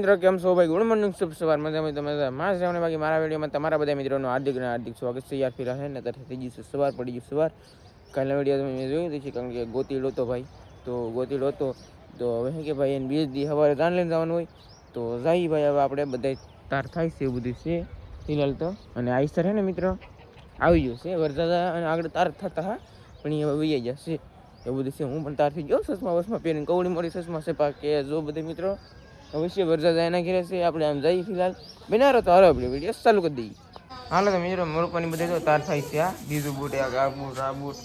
મિત્રો કેમ છો ભાઈ? ગુડ મોર્નિંગ, શુભ સવાર. મજામાં તમે માસ રહેવાને બાકી મારા વિડીયોમાં તમારા બધા મિત્રોનું હાર્દિક સ્વાગત છે. યાર ફિરા છે ને ત્યારે થઈ ગયું છે સવાર, પડી ગયું સવાર. કાલના વિડીયો તમે જોયું છે કારણ કે ગોતીડ હતો ભાઈ, તો ગોતીડ હતો તો હવે શું કે ભાઈ એને બીજ દી સવારે તાન લઈને જવાનું હોય તો જાય ભાઈ. હવે આપણે બધા તાર થાય છે એવું બધું છે ફિલહાલ તો. અને આઈસર છે ને મિત્રો આવી ગયો છે વરસાદ અને આગળ તાર થતા હા પણ એ હવે વહી જશે એવું બધું છે. હું પણ તાર થઈ ગયો સસમા વસમાં પહેરીને કવડી મોડી સસમા છે કે જો બધે મિત્રો અવશ્ય વરસાદ એના ઘેરે છે. આપણે આમ જઈએ ફિલહાલ બનારો તો હારો આપણે વિડીયો ચાલુ કરી દઈએ. હાલો તો મિત્રો મોરપાની બધે તો તાર થાય છે. આ બીજું બૂટ આ બૂટ આ બૂટ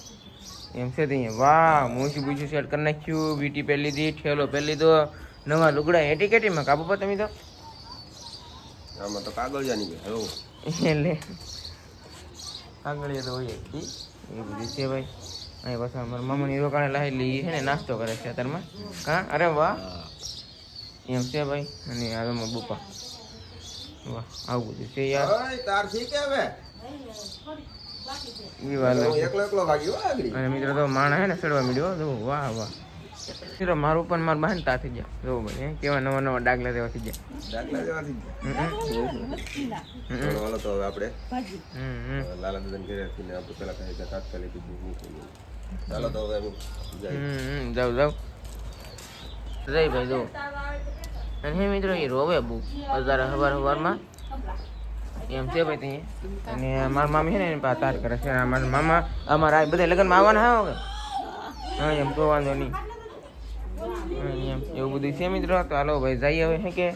એમ છે અહીંયા. વાહ મોસી બૂસી સેટ કરી નાખ્યું, વીટી પહેરી લીધી, ઠેલો પહેરી લીધો, નવા લુગડા એટી કેટીમાં કાબુ પર તમે તો આમાં તો કાગળિયાની છે હલો એટલે કાગળિયા તો હોય એ બધી છે ભાઈ. અહીં પાછા અમારા મામાની રોકાણે લાવેલી છે ને નાસ્તો કરે છે અત્યારમાં. હા અરે વાહ એમ છે ભાઈ. અને આમાં બપા વાહ આવું બધું છે યાર. તાર ઠીક હવે અને મિત્રો તો માણસ હે ને ચડવા મળ્યો જો. વાહ વાહ મિત્રો મારું પણ મારા બહાર તા થઈ ગયા જો ભાઈ કેવા નવા નવા ડાગલા દેવા થઈ ગયા. હાલો તો હવે આપણે લાલા દાદા ઘરે આપણે પેલા કઈ તાત્કાલિક ચાલો તો હવે જાવ જય ભાઈ જો. અને હે મિત્રો એ રોવે બહુ હજાર સવારમાં એમ છે ભાઈ ત્યાં. અને મારા મામી છે ને એની પાસે તાર કરે છે. મારા મામા અમારા બધા લગ્નમાં આવવાના હા હા એમ તો વાંધો નહીં એમ એવું બધું છે મિત્રો. તો હાલો ભાઈ જઈએ હવે હે કે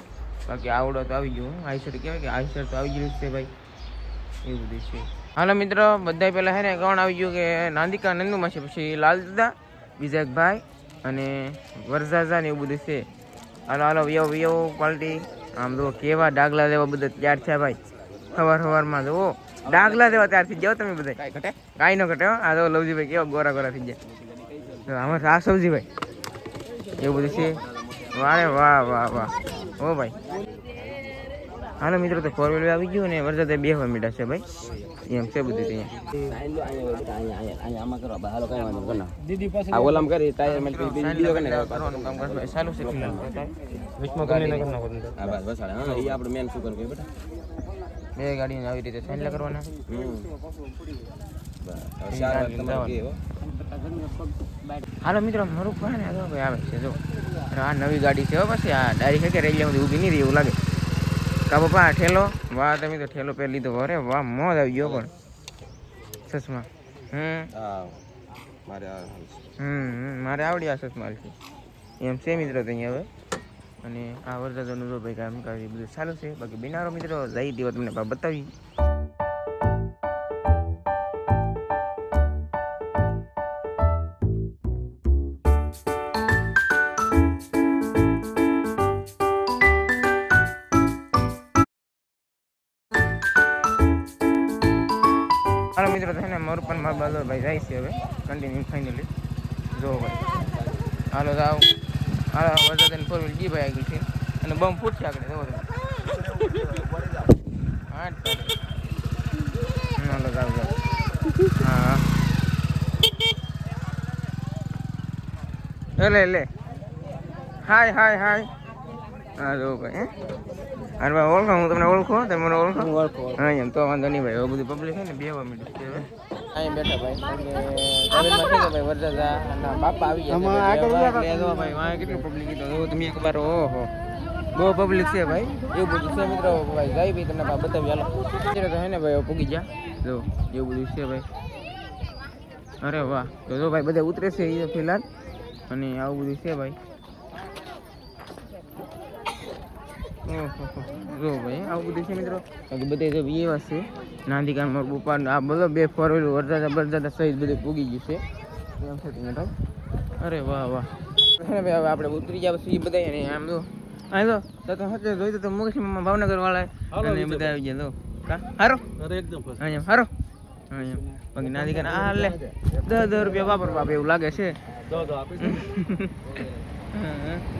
બાકી આવડો તો આવી ગયું. આઈસર કહેવાય કે આઈસર તો આવી ગયું છે ભાઈ એવું બધું છે. હાલો મિત્રો બધા પહેલાં છે ને કોણ આવી ગયું કે નાંદિકા નંદુમાં છે, પછી લાલ દાદા, બીજા એક ભાઈ અને વરસાદા ને એવું બધું છે. હાલો હાલો વિયો ક્વોલિટી આમ જો કેવા ડાગલા દેવા બધા તૈયાર છે ભાઈ. સવારમાં જુઓ ડાગલા દેવા તૈયાર થઈ જાઓ તમે બધા. કાંઈ ન ઘટે આ તો લવજીભાઈ કેવા ગોરા ગોરા થઈ જાય આમાં આ સબ્જીભાઈ એવું બધું છે. વારે વાહ વાહ વાહ ઓ ભાઈ. હાલો મિત્રો તો ફોર વ્હીલર આવી ગયું ને વરસાદ બેહવા મીઠા છે ભાઈ એમ છે બધું બે ગાડીને આવી રીતે સાઈડ કરવાના. હાલો મિત્રો મારું પણ આવે છે જો આ નવી ગાડી છે પછી આ ડાયરી છે રેલી ઊભી નહીં રહી એવું લાગે. કા પપ્પા ઠેલો વાહ તમે તો ઠેલો પહેરી લીધો. અરે વાહ મોજ આવી ગયો પણ ચશ્મા. મારે આવડી આ ચશ્મા છે એમ છે મિત્રો તો અહીંયા હવે. અને આ વરસાદનું જો ભાઈ કામ કાઢી બધું ચાલુ છે. બાકી બિનારો મિત્રો જઈ દેવા તમને બતાવી. હાલો મિત્રો છે ને મારું પણ મારા બાજુ ભાઈ જાય છે હવે કન્ટિન્યુ ફાઇનલી જો ભાઈ. હાલો જાવ હાલો વરસાદ ફોર વ્હીલ જી ભાઈ આગળ છે અને બમ ફૂટશે આગળ જવો તમે. હા હાલો જાવ જાવ હા એટલે હાય હાય હાય હા જો ભાઈ અરે ભાઈ ઓળખો હું તમને ઓળખો તમે મને ઓળખો હા એમ તો વાંધો નહીં ભાઈ. હવે બધું પબ્લિક છે ને બેવા મીઠું છે હવે અહીંયા બેઠા ભાઈ. વરસાદ બાપા આવી ગયા ભાઈ કેટલું પબ્લિક તમે એકવાર ઓહો બહુ પબ્લિક છે ભાઈ એવું બધું છે મિત્રો. ભાઈ જાય ભાઈ તમને બતાવી હાલો અત્યારે તો હે ને ભાઈ પૂગી ગયા જો એવું બધું છે ભાઈ. અરે વાહ તો જો ભાઈ બધા ઉતરે છે એ ફિલહાલ અને આવું બધું છે ભાઈ. જો ભાઈ આવું બધું છે મિત્રો. બાકી બધે જો એવા છે નાંદિકામાં બપા આ બધો બે ફોર વ્હીલર વરસાદ સહિત બધું પૂગી ગયું છે એમ છે ભાઈ. અરે વાહ વાહ ભાઈ હવે આપણે ઉતરી ગયા પછી બધા ને આમ જો આ તો હતે જોઈ તો મુકેશમાં ભાવનગર વાળા અને બધા આવી ગયા. હારો એકદમ હારો બાકી નાંદિકા આ લે 10 રૂપિયા વાપર બાપ એવું લાગે છે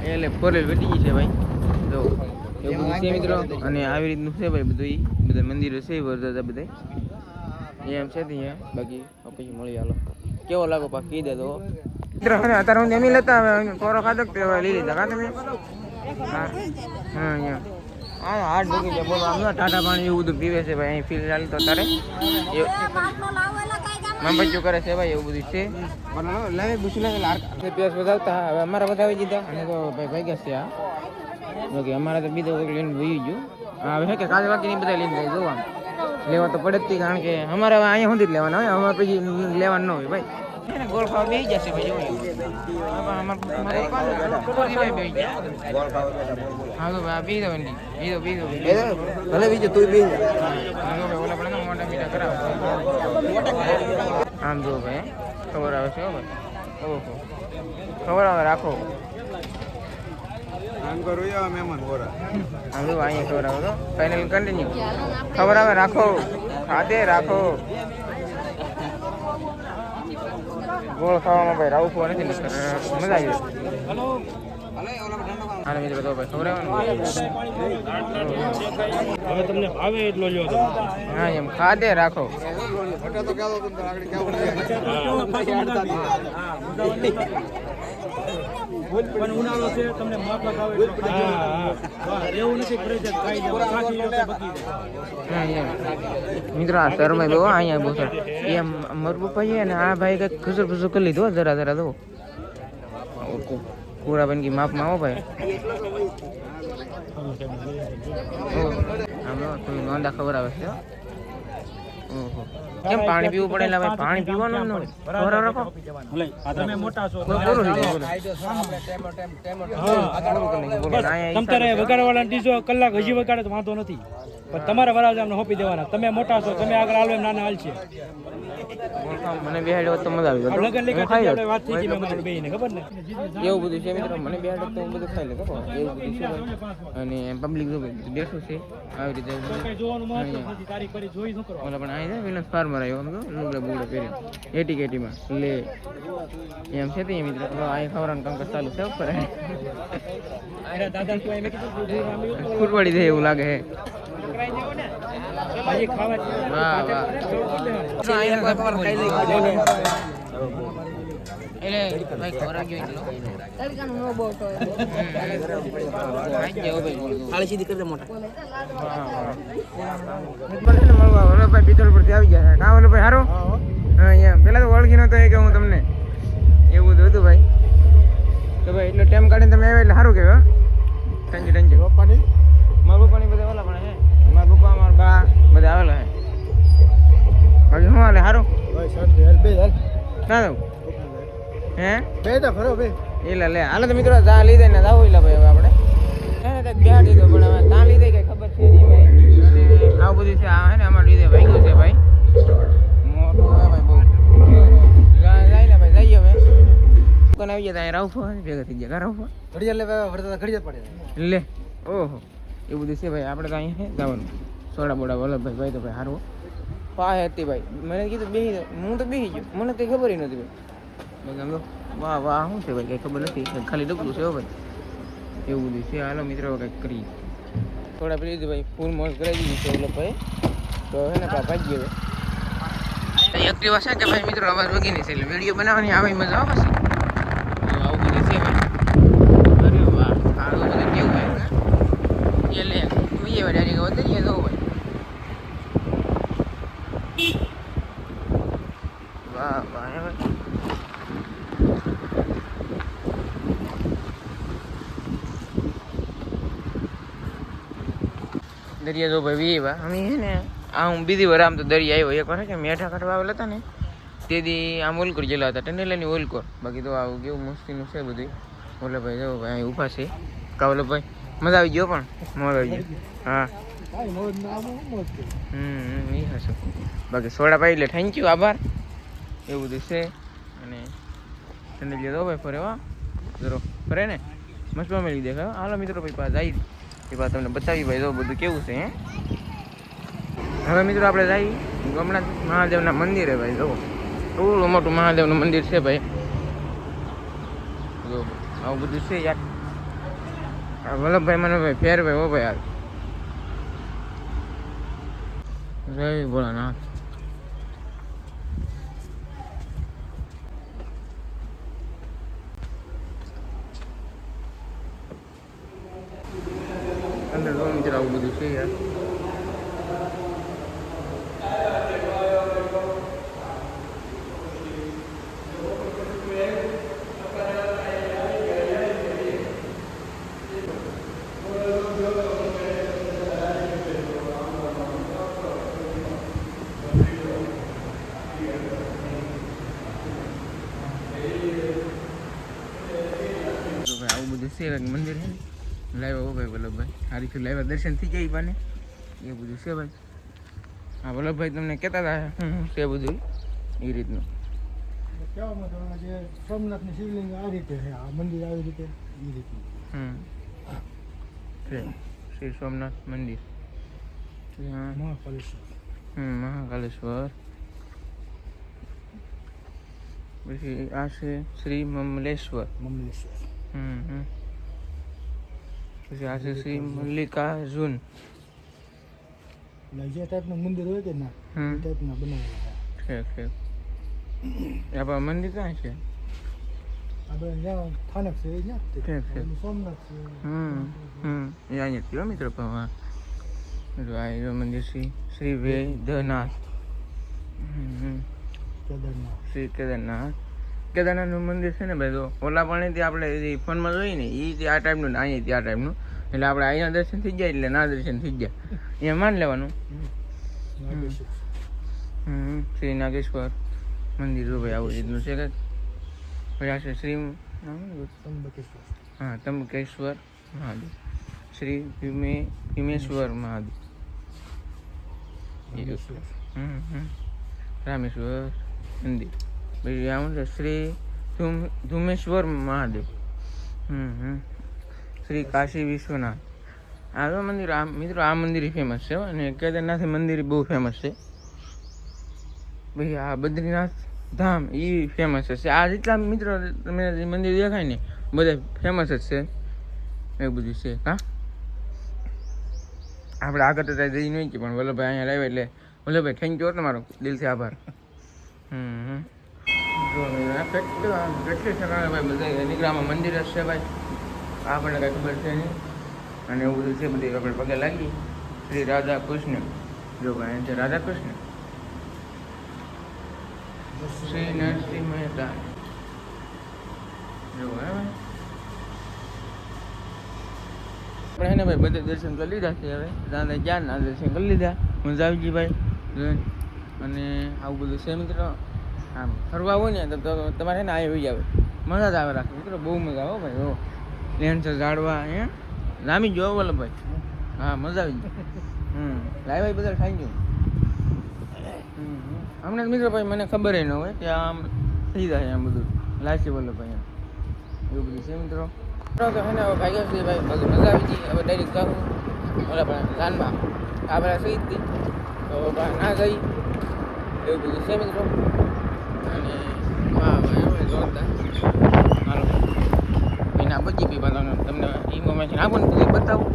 એટલે ફોર વ્હીલર વેટી ગઈ છે ભાઈ જો એવું બધું છે મિત્રો. અને આવી રીતનું છે ભાઈ બધું બધા મંદિરો છે વરદાદા બધા એમ છે ત્યાં. બાકી પછી મળી હાલો કેવો લાગો પાક કહી દે તો મિત્રો. અત્યારે હું જમી લેતા કોરો ખાધો લઈ લીધા કા તમે હાથ ડૂબી જાય બોલો આમ ટાટા પાણી એવું બધું પીવે છે ભાઈ અહીં ફીલ ચાલી તો તારે મામબચ્ચું કરે છે ભાઈ એવું બધું છે પ્યાસ વધાવતા હવે અમારા વધાવી દીધા અને તો ભાઈ ભાગ્યા છે આ જોકે અમારે તો બીજો લઈને ભૂઈ ગયું હવે હે કે કાલે બાકી બધા લઈને જાય જોવા લેવા તો પડે જ કારણ કે અમારે હવે અહીંયા સુધી જ લેવાના હોય અમારે પછી લેવાનું ન હોય ભાઈ ગોળ ખાવા બેસી જશે ભાઈ જોઈ હા તો ભાઈ બીજો બીજો ભલે બીજું તું બી ઓલા પડે મોટા મીઠા કરાવે આમ જો ભાઈ ખબર આવે છે ભાઈ ઓહો ખબર આવે રાખો આમ જો અહીંયા ખબર આવે તો ફાઇનલ કન્ટિન્યુ ખબર આવે રાખો ખાતે રાખો ગોળ ખાવામાં ભાઈ રાવું નથી મજા આવી હાલો મિત્રો તો ભાઈ ખબર હવે તમને ભાવે એટલો લ્યો તો હા એમ ખાતે રાખો પણ ઉનાળો છે તમને માફક આવે એવું નથી ફરજિયાત ખાઈ જવું ખાસી લોકો બકી જાય મિત્રો આ શર્મા બહુ અહીંયા બહુ એમ મારું પપ્પા છે ને આ ભાઈ કંઈક ખુસર ફુસર કરી લીધો જરા જરા દો પૂરા બન કી માપમાં આવો ભાઈ આમ તમે નોંધા ખબર આવે છે ઓહો કેમ પાણી પીવું પડે એટલે ભાઈ પાણી પીવાનું ન ખબર રાખો તમે મોટા છો તમારે વગાડવાળા ડીજો કલાક હજી વગાડે તો વાંધો નથી પણ તમારા વરાજામને સોંપી દેવાના તમે મોટા છો તમે આગળ હાલો એમ નાના હાલ છે મને બેહાડ્યો તો મજા આવી લગન લેખા વાત થઈ ગઈ મેં બેહીને ખબર ને એવું બધું છે મિત્રો મને બેહાડ્યો તો હું બધું ખાઈ લે ખબર એવું બધું છે અને પબ્લિક જો બેઠું છે આવી રીતે જોવાનું મહત્વ નથી તારી કરી જોઈ શું કરો ઓલા પણ આવી જાય વિલન્સ ફાર્મર આવ્યો અમને લુગડા બુગડા પહેરી એટી કેટીમાં લે એમ છે તે મિત્રો અહીં ખવડાવવાનું કામકાજ ચાલુ છે ઉપર દાદા તું એમ કીધું ફૂટવાડી દે એવું લાગે હે હજી ખાવા વાહ વાહ એટલે ભાઈ ખોરાક ગયો એટલો તડકાનો નો બોટો આઈ જેવો ભાઈ બોલ ખાલી સીધી કરી દે મોટા મને ને મળવા ઓલો ભાઈ પિત્તળ પરથી આવી ગયા કા ઓલો ભાઈ હારો હા અહીંયા પેલા તો ઓળખી નતો કે હું તમને એવું બધું હતું ભાઈ તો ભાઈ એટલો ટાઈમ કાઢીને તમે આવ્યા એટલે સારું કહેવાય થેન્ક યુ પપ્પાની મારા પપ્પાની બધા ઓલા પણ હે મારા પપ્પા મારા બા બધા આવેલા હે બાકી શું હાલે સારું ના દઉં હે બે તો ખરો બે એલા લે હાલે તો મિત્રો જા લીધે ને જાવ એલા ભાઈ હવે આપણે હે ને બેહા દીધો પણ હવે તા લીધે કઈ ખબર છે નહીં ભાઈ અને આવું બધું છે આ હે ને અમાર લીધે ભાગ્યું છે ભાઈ મોટું હે ભાઈ બહુ જાય ને ભાઈ જઈએ હવે કોણ આવી જાય રાઉફો ભેગા થઈ ગયા રાઉફો ઘડિયા લે વરતા ઘડિયા પડે લે ઓહો એવું બધું છે ભાઈ આપણે તો અહીંયા હે જવાનું સોડા બોડા વલ્લભભાઈ ભાઈ તો ભાઈ હારું પાહે હતી ભાઈ મને કીધું બેહી હું તો બેહી ગયો મને કઈ ખબર નથી ભાઈ વાહ વાહ શું છે ભાઈ કઈ ખબર નથી ખાલી ડબલું છે ભાઈ એવું બધું છે હાલો મિત્રો કંઈક કરી થોડા પેલી દીધું ભાઈ ફૂલ મોજ કરાવી દીધી છે ઓલો ભાઈ તો હે ને ભાગી હવે એક્ટિવા છે કે ભાઈ મિત્રો અવાજ વગી નહીં છે એટલે વિડીયો બનાવવાની આવે મજા આવે પછી આવું બધું છે ભાઈ અરે વાહ આવું બધું કેવું ભાઈ એટલે જોઈએ ભાઈ ડાયરેક્ટ વધારીએ તો ભાઈ વાહ વાહ દરિયા જો ભાઈ વી અમે હે ને આ હું બીજી વાર આમ તો દરિયા આવ્યો એક વાર કે મેઠા કાઢવા આવેલા હતા ને તેથી આમ ઓલકોર ગયેલા હતા ટનેલાની ઓલકોર બાકી તો આવું કેવું મસ્તીનું છે બધું ઓલે ભાઈ જો ભાઈ અહીં ઊભા છે કાવલો ભાઈ મજા આવી ગયો પણ મોજ આવી ગયો હા એ હશે બાકી સોડા પાઈ એટલે થેન્ક યુ આભાર એવું બધું છે અને ટનેલિયા દો ભાઈ ફરે વાહ જરો ફરે ને મસ્ત મેળવી દેખાય હાલો મિત્રો ભાઈ પાસે જાય એ વાત તમને બતાવી ભાઈ જો બધું કેવું છે હે હવે મિત્રો આપણે જઈએ ગમનાથ મહાદેવના મંદિરે ભાઈ જો થોડું મોટું મહાદેવનું મંદિર છે ભાઈ જો આવું બધું છે યાર વલ્લભભાઈ મને ભાઈ ફેર ભાઈ ઓ ભાઈ યાર જય ભોળાનાથ અંદર જો મિત્રો આવું બધું છે યાર. આવું બધું છે મંદિર છે ને લાવ્યા હો ભાઈ વલ્લભભાઈ સારી થી લાવ્યા દર્શન થઈ જાય બાને એ બધું છે ભાઈ. હા વલ્લભભાઈ તમને કહેતા હતા છે બધું એ રીતનું કહેવામાં તો જે સોમનાથની શિવલિંગ આ રીતે છે, આ મંદિર આવી રીતે એ રીતનું. છે શ્રી સોમનાથ મંદિર મહાકાલેશ્વર. મહાકાલેશ્વર. પછી આ છે શ્રી મમલેશ્વર. પછી આ છે શ્રી મલ્લિકાર્જુન. જે ટાઈપનું મંદિર હોય કે ના એ ટાઈપના બનાવેલા છે. આપણા મંદિર ક્યાં છે? આપણે જ્યાં સ્થાનક છે એ છે. સોમનાથ છે. એ અહીંયા થયો મિત્રો પણ આ મંદિર શ્રી વેદનાથ. કેદારનાથ. શ્રી કેદારનાથ. કેદારનાથનું મંદિર છે ને ભાઈ તો ઓલા પાણીથી આપણે જે ફોનમાં જોઈએ ને એ આ ટાઈપનું ને અહીંયા આ ટાઈપનું એટલે આપણે અહીંયા દર્શન થઈ જાય એટલે ના દર્શન થઈ જાય અહીંયા માન લેવાનું. શ્રી નાગેશ્વર મંદિર જો ભાઈ આવું રીતનું છે કંઈક. પછી આ છે શ્રી ત્રંબકેશ્વર મહાદેવ. શ્રી ભીમેશ્વર મહાદેવ. રામેશ્વર મંદિર. પછી આવું છે શ્રી ધુમેશ્વર મહાદેવ. શ્રી કાશી વિશ્વનાથ. આ તો મંદિર મિત્રો આ મંદિર ફેમસ છે અને કેદારનાથ મંદિર બહુ ફેમસ છે. ભાઈ આ બદ્રીનાથ ધામ એ ફેમસ છે. આ જેટલા મિત્રો તમે મંદિર દેખાય ને બધા ફેમસ જ છે એવું બધું છે. હા આપણે આગળ તો ત્યાં જઈ નહીં પણ વલ્લભભાઈ અહીંયા લાવ્યા એટલે વલ્લભભાઈ થેન્ક યુ તમારો દિલથી આભાર. કેટલી ઠેકાણે ભાઈ બધા નીકળામાં મંદિર જ છે ભાઈ આપણને કાંઈ ખબર છે નહીં અને એવું બધું છે બધી આપણે પગે લાગી. શ્રી રાધા કૃષ્ણ જો ભાઈ છે રાધા કૃષ્ણ. શ્રી નરસિંહ મહેતા જો આપણે ને ભાઈ બધે દર્શન કરી લીધા છે. હવે દાદા જ્ઞાનના દર્શન કરી લીધા. મજા આવી ગઈ ભાઈ અને આવું બધું છે મિત્રો. આમ ફરવા હોય ને તો તમારે ને આવી આવે મજા જ આવે રાખે મિત્રો બહુ મજા આવે ભાઈ. હો લેન્સ ઝાડવા લાંબી જોવો બોલો ભાઈ. હા મજા આવી ગઈ. લાઈ ભાઈ બધા ખાઈ ગયું હમણાં મિત્રો ભાઈ મને ખબર ન હોય કે આમ થઈ જાય આમ બધું લાગશે બોલો ભાઈ એમ એવું બધું છે મિત્રો. તો હે ને હવે ભાગ્યા છે ભાઈ બધું મજા આવી ગઈ. હવે ડાયરેક્ટ જાઉં બોલા ભાઈ લાનમાં આપણા સહી હતી તો ના જઈ એવું બધું છે મિત્રો. અને વાહ ભાઈ જોરદાર. હાલો એના બચી બી તમને ઇન્ફોર્મેશન આપો ને બધું બતાવું.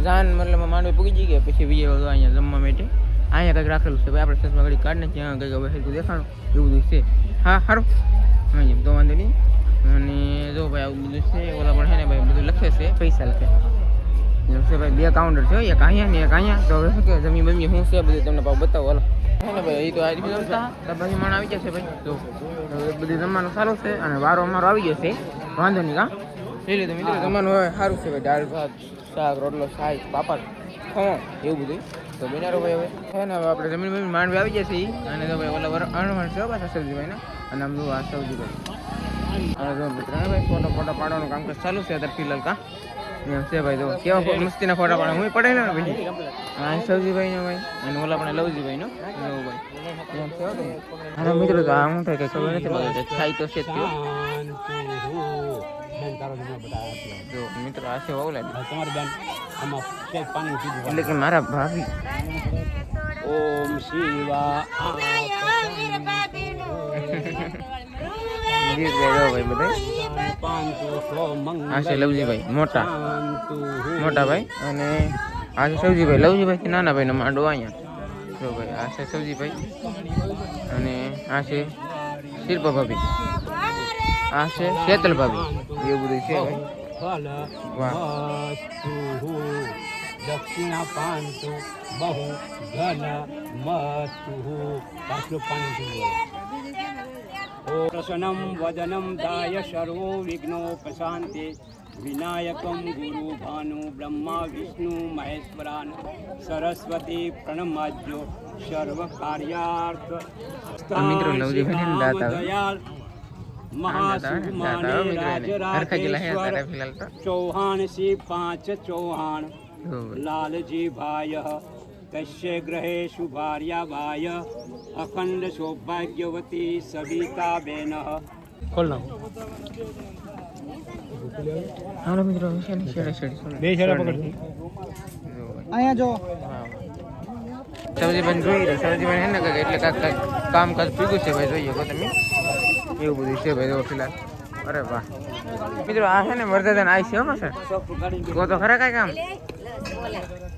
જાન મતલબ માંડવી પૂગી જઈ ગયા પછી વીએ અહીંયા જમવા માટે અહીંયા કંઈક રાખેલું છે ભાઈ આપણે ચશ્મા ઘડી કાઢને ત્યાં કંઈક હવે સરખું દેખાણું એવું બધું છે હા સારું હા એમ તો વાંધો નહીં અને જો ભાઈ આવું બધું છે ઓલા પણ છે ને ભાઈ બધું લખે છે પૈસા લખે એમ છે ભાઈ 2 કાઉન્ટર છે એક અહીંયા ને એક અહીંયા તો હવે શું કે જમી બમી શું છે બધું તમને પાછું બતાવો હાલો હે ને ભાઈ એ તો આજે જમતા ડબ્બાની માણ આવી જશે ભાઈ તો બધું જમવાનું સારું છે અને વારો અમારો આવી જશે વાંધો નહીં હા લઈ લીધું મિત્રો જમવાનું હવે સારું છે ભાઈ દાળ ભાત શાક રોટલો સાઈ પાપડ ખમણ એવું બધું તો બિનારો ભાઈ હવે છે ને હવે આપણે જમીન બમીન માંડવી આવી જશે અને તો ભાઈ ઓલા અણવણ છે પાછા સબ્જીભાઈ ને અને આમ જો આ સબ્જીભાઈ અને જો મિત્રો ભાઈ ફોટો પાડવાનું કામકાજ ચાલુ છે અત્યારે ફિલહાલ કા એમ છે ભાઈ તો કેવા મસ્તીના ફોટા પાડે હું પડે ને ભાઈ હા સબ્જીભાઈ નો ભાઈ અને ઓલા પણ લવજીભાઈ નો ભાઈ એમ છે હા મિત્રો તો આ શું થાય કઈ ખબર નથી પડતી થાય તો છે જો મિત્રો આ છે ઓલા તમારી બેન આમાં સેજ પાણી પીધું એટલે કે મારા ભાભી ઓમ શિવા ભાઈ બધા આ છે લવજીભાઈ મોટા ભાઈ અને આ છે સૌજીભાઈ લવજીભાઈ થી નાના ભાઈ નો માંડો અહીંયા જો ભાઈ આ છે સૌજીભાઈ અને આ છે શિલ્પા ભાભી આ છે શેતલ ભાભી એવું બધું છે ભાઈ દક્ષિણા પાંતુ બહુ ઘન મસ્તુ પાછલું પાણી ઓ પ્રસન્નમ વદનમ દાય સર્વો વિઘ્નોપશાંતિ વિનાયકમ ગુરુ ભાનુ બ્રહ્મા વિષ્ણુ મહેશ્વરાન સરસ્વતી પ્રણમાજ્યો સર્વ કાર્યાર્થ મિત્રો નવજીભાઈ દાતા દયાળ चौहान सी 5 चौहान लालजी भाई कश्य ग्रहे शुभार्या भाई अखंड सौभाग्यवती सविता बेन हालो मित्रों અહીંયા જો સબ્જી બન જોઈ રહી સબ્જી બન હે ને એટલે કામ કાજ પીગું છે ભાઈ જોઈએ કો તમે એવું બધું છે ભાઈ જો ફિલહાલ અરે વાહ મિત્રો આ છે ને વરદાન આઈ છે હો સર કો તો ખરા કાઈ કામ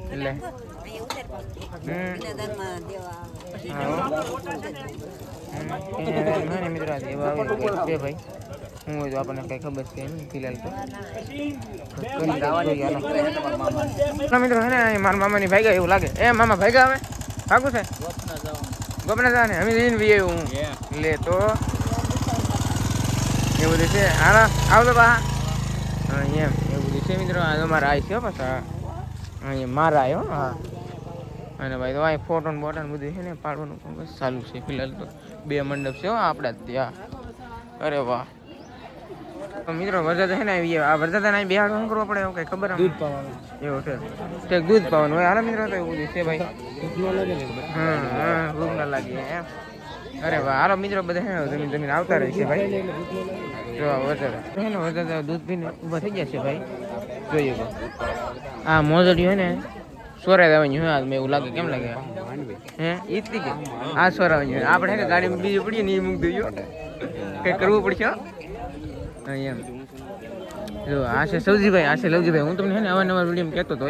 એટલે મિત્રો આ દેવા છે ભાઈ હું હોય તો આપણને કઈ ખબર છે નહીં ફિલહાલ તો મિત્રો છે ને મારા મામાની ભાઈ એવું લાગે એ મામા ભાઈ આવે ભાગું છે ગોપના જવા ને અમે જઈને બી હું લે તો એવું બધું છે હા આવતો પા હા એમ એવું બધું છે મિત્રો આ મારા આઈ છે પાછા અહીંયા મારા આવ્યો હા અને ભાઈ તો અહીં ફોટો ને બોટો ને બધું છે ને પાડવાનું બસ ચાલુ છે ફિલહાલ તો 2 મંડપ છે આપણા ત્યાં અરે વાહ તો મિત્રો વરસાદ છે ને આ વરસાદ અહીં બિહાર શું કરવો પડે એવું કઈ ખબર દૂધ પાવાનું એવું છે કંઈક દૂધ પાવાનું હોય હાલો મિત્રો તો એવું બધું છે ભાઈ હા ભૂખ ના લાગે એમ અરે વાહ હાલો મિત્રો બધા છે ને જમીન આવતા રહે છે ભાઈ જો વરસાદ છે ને વરસાદ દૂધ પીને ઊભા થઈ ગયા છે ભાઈ જોઈએ તો આ મોજડી હોય ને સોરાઈ દેવાની હોય મેં એવું લાગે કેમ લાગે હે ઈથી કે આ સોરાવાની આપણે હે ને ગાડીમાં બીજું પડીએ ને એ મૂકી દઈએ કંઈક કરવું પડશે એમ જો આ છે લવજીભાઈ હું તમને હે ને અવારનવાર વિડીયો કહેતો હતો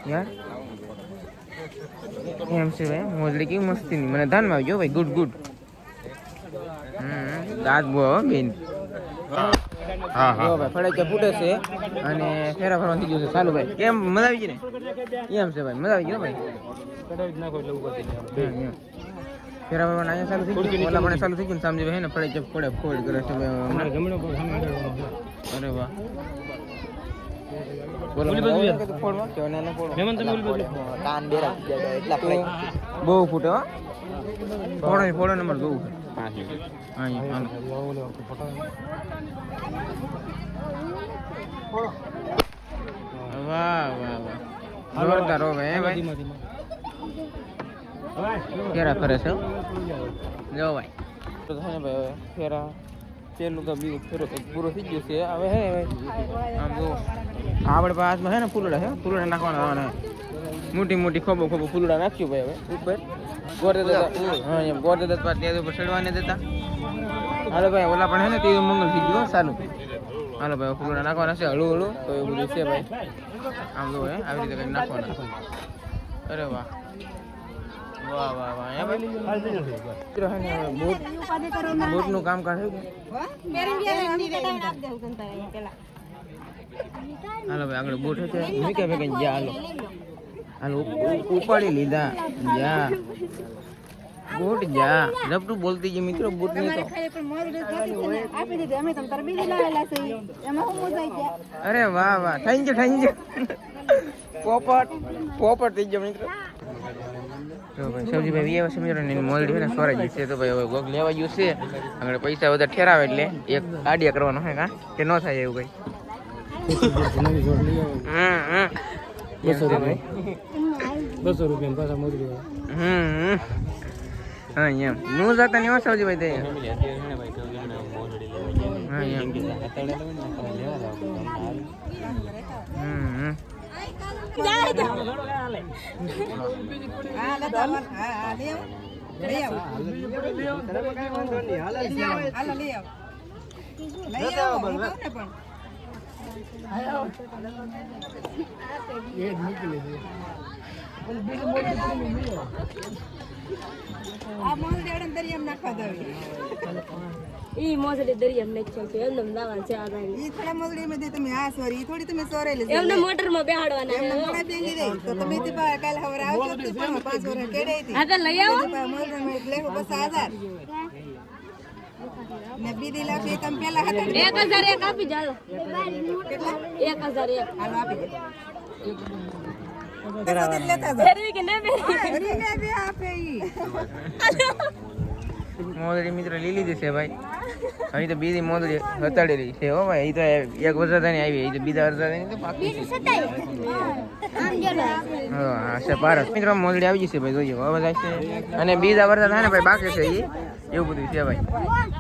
યાર એમ છે ભાઈ મોજડી કેવી મસ્તીની મને ધ્યાનમાં આવી ગયો ભાઈ ગુડ દાંત બહુ બેન હા ભાઈ ફળે ફૂટે છે અને ફેરા ફરવા થઈ ગયું છે ચાલુ ભાઈ કેમ મજા આવી ગઈ ને એમ છે ભાઈ મજા આવી ગયો ભાઈ ફેરા ફરવા અહીંયા ચાલુ થઈ ગયું ઓલા પણ ચાલુ થઈ ગયું સામે ભાઈ ને ફળે ફોડ કરે છે અરે વાહ બહુ ફૂટે ફોડો નંબર બહુ વાહ જોરદાર હો ભાઈ ફેરા ફરે છે જો ભાઈ તો થાય ને ભાઈ ફેરા પેલું તો બીજું ફેરો પૂરો થઈ ગયો છે હવે હે આમ જો આપણે પાસમાં હે ને ફૂલડા નાખવાના મોટી ખોબો ફૂલડા નાખ્યું ભાઈ હવે ઉપર ગોળ દેતા હા એમ ગોળ દેતા પાછ ત્યાં ઉપર ચડવાને દેતા હાલો ભાઈ ઓલા પણ હે ને તે મંગલ થઈ ગયો સારું હાલો ભાઈ ફૂલડા નાખવાના છે હળું તો એવું બધું છે ભાઈ આમ જો હે આવી રીતે કંઈક નાખવાના અરે વાહ વાહ વાહ વાહ હે ભાઈ મિત્રો હે ને બૂટનું કામકાજ થઈ ગયું હાલો ભાઈ આગળ બૂટ છે મૂકે ભેગા જા હાલો હાલો ઉપાડી લીધા જા બૂટ જા જબરું બોલતી જે મિત્રો બૂટ ની તો અરે વાહ વાહ થેન્ક યુ પોપટ થઈ ગયો મિત્રો તો ભાઈ સૌજીભાઈ વી આવે છે મિત્રો ને મોલડી ને સોરાજી છે તો ભાઈ હવે ગોગ લેવા ગયું છે આગળ પૈસા બધા ઠેરાવે એટલે એક આડિયા કરવાનો હે કા કે ન થાય એવું કઈ 200 રૂપિયા પાછા મોજડી હા એમ નું જતા નહીં હો સૌજીભાઈ તે હા એમ ઈ મોસડી દરિયામ નાખ્યો છે એમને દાવા છે આ ગાડી ઈ થોડા મોગડી મે દે તમે આ સોરી ઈ થોડી તમે સોરેલી છે એમને મોટર માં બેહાડવાના એમને મોડા બેહી રહી તો તમે તે પા કાલ હવર આવજો તો પણ 5 વર્ષ કેડે હતી આ તો લઈ આવો મોગડી મે લેવો બસ 1000 ને બીજી લાખી તમે પેલા હતા 1000 એક આપી જાલો 1000 એક હાલો આપી દે ફેરવી કે ન અરે મે બે આપે ઈ મોદડી મિત્રો લીલી જ છે ભાઈ અહીં તો બીજી મોદડી હતાડેલી છે હો ભાઈ એ તો એક વર્ષની આવી એ તો બીજા વર્ષની તો પાકી છે હા છે ભારત મિત્રો મોદડી આવી જશે ભાઈ જોઈએ હવે જાય છે અને બીજા વર્ષ થાય ને ભાઈ બાકી છે એ એવું બધું છે ભાઈ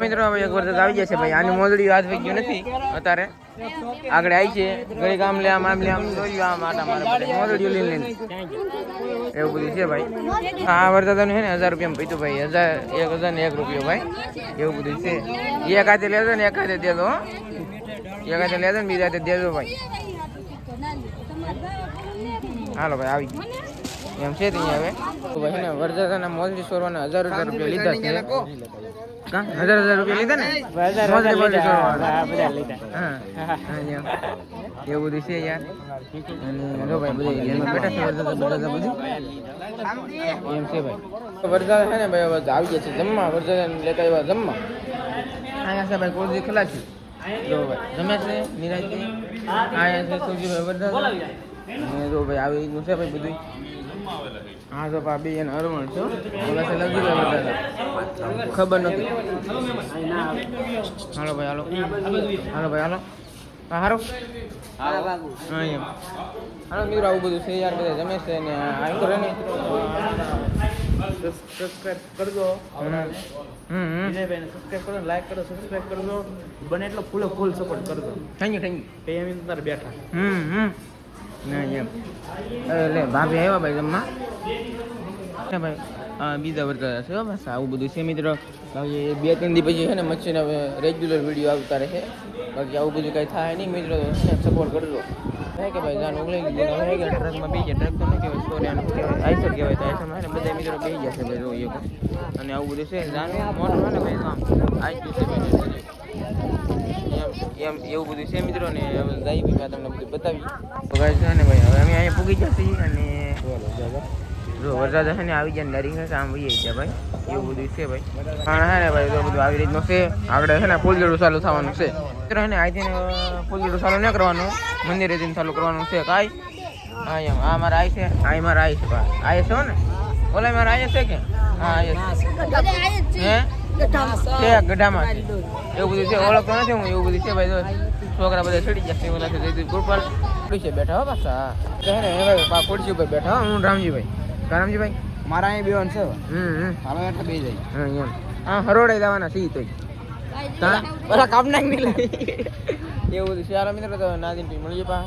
મિત્રો હવે એક વર્ષ આવી જશે ભાઈ આની મોદડી હાથ વહી ગયું નથી અત્યારે આગળ આવી છે ઘડી કામ લે આમ જોયું આમ આટા મારે મોદડીઓ લઈને એવું બધું છે ભાઈ આ વરસાદનું છે ને 1000 રૂપિયા પૈતું ભાઈ 1000 ને 1 રૂપિયો ભાઈ એવું બધું છે એક હાથે લેજો ને એક હાથે દેજો એક હાથે લેજો ને બીજા હાથે દેજો ભાઈ હાલો ભાઈ આવી એમ છે ત્યાં હવે તો ભાઈ ને વરસાદના મોલથી સોરવાના 1000 રૂપિયા લીધા છે કા 1000 રૂપિયા લીધા ને હા એવું બધું છે યાર અને જો ભાઈ બધું લેનમાં બેઠા છે વરસાદ બધું એમ છે ભાઈ વરસાદ છે ને ભાઈ હવે આવી ગયા છે જમવા વરસાદ લેતા આવ્યા જમવા અહીંયા છે ભાઈ કોલજી ખલાસી જો ભાઈ જમે છે નિરાજથી અહીંયા છે સૂજીભાઈ વરસાદ અને જો ભાઈ આવી રીતનું છે ભાઈ બધું હા તો ભાભી એને અરવણ છો ઓલા છે લગી ગયો વરસાદ ખબર નથી હાલો ભાઈ હાલો હાલો ભાઈ હાલો હારો હા એમ હાલો મિત્રો આવું બધું છે યાર બધા જમે છે ને આવી કરે ને સબસ્ક્રાઇબ કરજો વિજયભાઈને સબસ્ક્રાઇબ કરો લાઈક કરો સબસ્ક્રાઇબ કરજો બને એટલો ફૂલ સપોર્ટ કરજો થેન્ક યુ કે એમ તારે બેઠા ના એમ લે ભાભી આવ્યા ભાઈ જમવા ભાઈ બીજા વરસાદ છે બસ આવું બધું છે મિત્રો બાકી 2-3 દી પછી છે ને મચ્છીને હવે રેગ્યુલર વિડીયો આવતા રહે બાકી આવું બધું કાંઈ થાય નહીં મિત્રો સપોર્ટ કરજો હે કે ભાઈ જાન ઉગલાઈ ગયું હે કે ટ્રકમાં બેસી જાય ટ્રક તો ન કહેવાય સોરિયાનું કહેવાય આઈસર કહેવાય તો આઈસરમાં છે ને બધા મિત્રો બેસી જશે ભાઈ જોઈએ અને આવું બધું છે જાન મોટું હોય ને ભાઈ આમ આઈ ગયું છે ભાઈ એમ એવું બધું છે મિત્રો ને હવે જઈ બી તમને બધું બતાવી તો ગાય છે ને ભાઈ હવે અમે અહીંયા પૂગી જશે અને જો વરસાદ હશે ને આવી જાય ને ડાયરી હશે આમ વહી જાય ભાઈ એવું બધું છે ભાઈ હા હે ને ભાઈ તો બધું આવી રીતનું છે આગળ છે ને ફૂલજડું ચાલુ થવાનું છે મિત્રો છે ને અહીંથી ફૂલજડું ચાલુ ન કરવાનું મંદિરે જઈને ચાલુ કરવાનું છે કાંઈ હા એમ આ મારા આઈ છે આ મારા આઈ છે આઈ છે ને ઓલા મારા આઈ છે કે હા આઈ હે છે ગઢામાં એવું બધું છે ઓળખતો નથી હું એવું બધું છે ભાઈ છોકરા બધા ચડી જશે ઓલા છે ગ્રુપર છે બેઠા હો પાછા છે ને ભાઈ ખુરશી ઉપર બેઠા હું રામજીભાઈ રામજીભાઈ મારા અહીં બેવાન છે હાલો એટલે બે જાય હા એમ હા હરોડે જવાના સી તો બધા કામ નાખી લે એવું બધું છે હાલો મિત્રો તો નાદીન મળીએ પા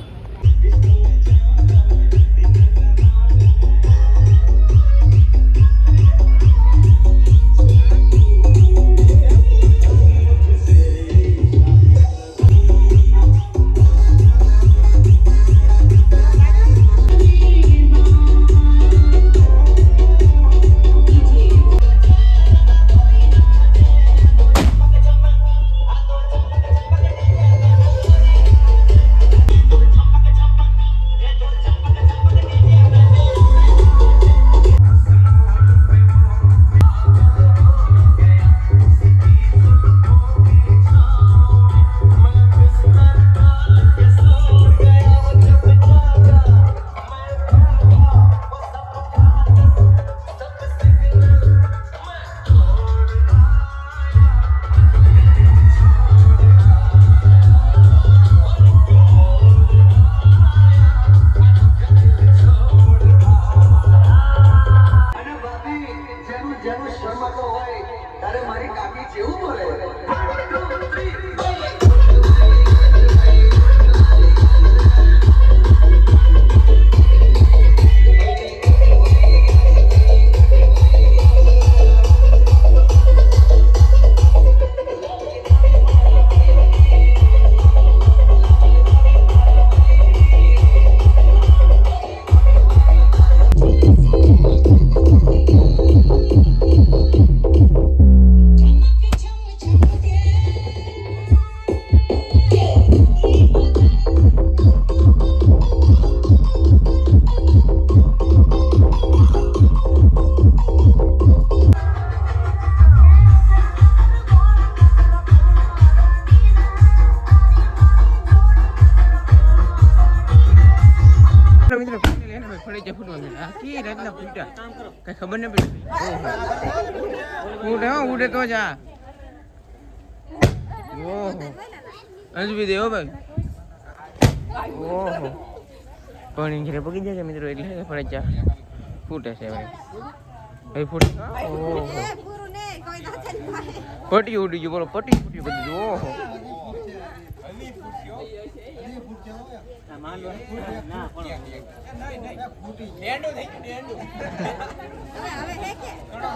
મિત્રો ફાઇનલી એને ભાઈ ફળિયા ફૂટવા મળ્યા આખી રાતના ફૂટ્યા કઈ ખબર ન પડી ફૂટે ઉડે તો જ આ ઓહો અંજવી દેવો ભાઈ ઓહો પાણી ઘરે પગી જાય છે મિત્રો એટલે ફળિયા ફૂટે છે ભાઈ ભાઈ ફૂટે ઓહો પટી ઉડી ગયું બોલો પટી ફૂટી બધું ઓહો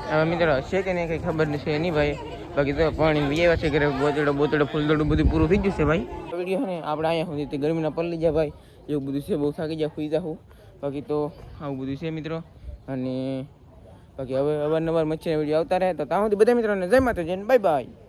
હવે મિત્રો છે કે નહીં કઈ ખબર છે નહીં ભાઈ બાકી તો પાણી વ્યવા છે ઘરે બોતડો ફૂલદડું બધું પૂરું થઈ ગયું છે ભાઈ વિડીયો ને આપણે અહીંયા સુધી ગરમીના પલ્લી જાય ભાઈ એવું બધું છે બહુ થાકી જાય સુઈ જાઉં બાકી તો આવું બધું છે મિત્રો અને બાકી હવે અવારનવાર મચ્છીના વિડીયો આવતા રહે તો ત્યાં સુધી બધા મિત્રોને જય માતાજી બાય બાય.